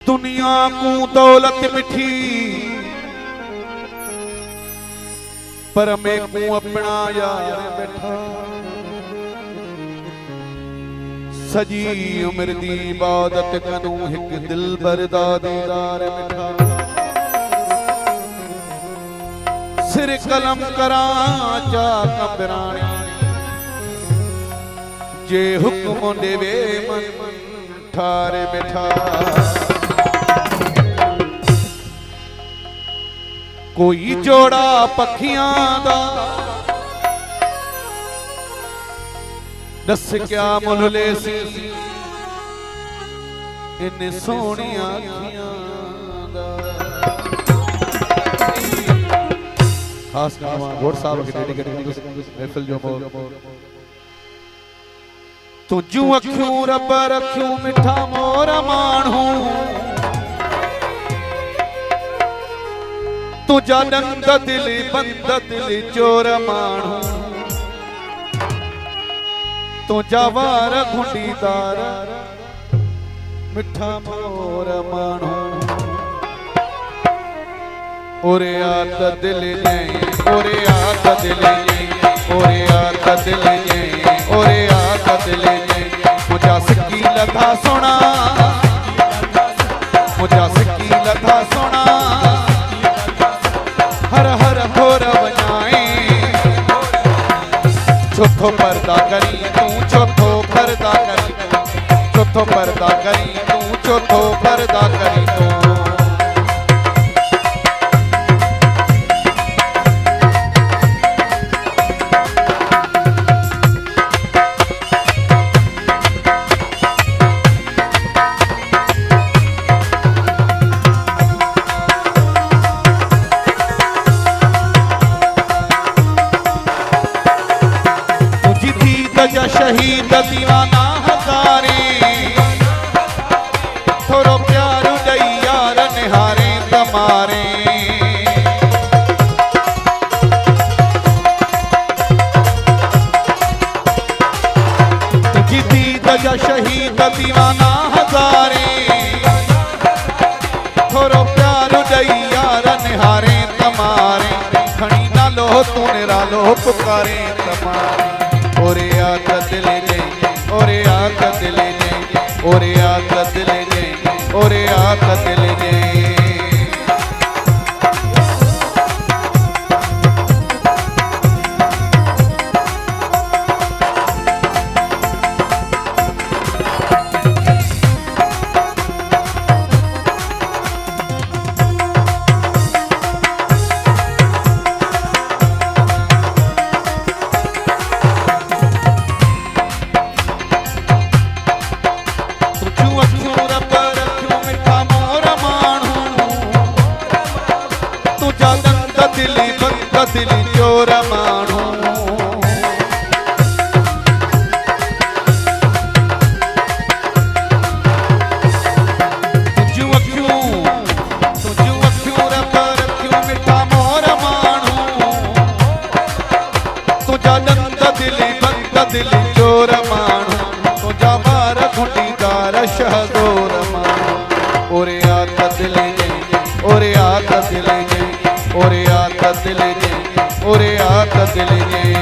दुनिया को दौलत मिठी पर मैं को अपना यार बैठा सजी उम्र दी इबादत कनू एक दिल बरदा दीदार बैठा सिर कलम करा चा कबरानी जे हुक्म देवे मन ठारे बैठा कोई जोड़ा पखियां दा दस क्या मुल ले सी इन सोहणियां अखियां दा खास गावा घोड़ साहब के डेडिकेटेड महफिल जो तुझू अखियों रब रखियों मिठा मोर माणू तुझा नंद दिल बंद दिल चोर माणू तुझा वार घुंडीदार मिठा मोर माणू ओरे आत दिल जय ओरे आत दिल जय ओरे आत दिल जय ओरे आत दिल जय मुझा सिक्की लथा सोना मुझा सिक्की लथा सोना हर हर घोर बनाए चौथो पर्दा करी तू चौथो पर्दा करी चौथो पर्दा करी तू चौथो पर्दा करी तू शहीद दीवाना हजारे थोरो प्यार दई यार निहारे तमारे तुझी दीद जा शहीद दीवाना हजारे थोरो प्यार दई यार निहारे तमारे खणी ना लो तू निरालो पुकारे तमारे ओरे आत दिल जय ओरे आत दिल जय ओरे आत दिल जय ओरे आत दिल जय दिल चोर माणू तुझू अखियूं रब रखियूं मिठा मोर माणू तुझा नंद दिल बंद दिल चोर माणू तुझा वार घुंडीदार शहदोर माणू ओरे आत दिल जय ओरे आत दिल जय ओरे आत दिल जय ओरे आत दिल जय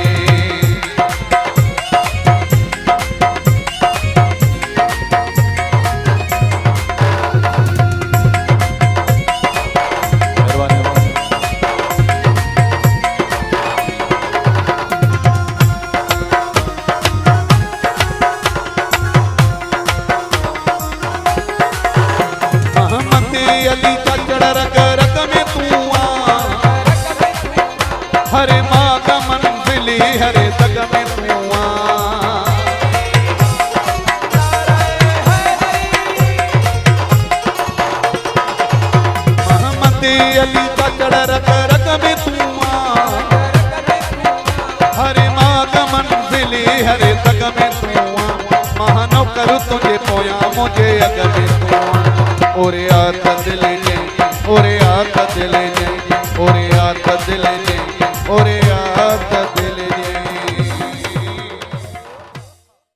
मोहम्मद अली का चढ़ रग रग में तू हरे माँ का मंजिली हरे तग में मुआ मोहम्मद अली का चढ़ रग रग में तुआ हरे माँ का मंजिली हरे तग में तुआ महानो करूँ तुझे पोया मुझे अग में तुआ ओरे आत दिल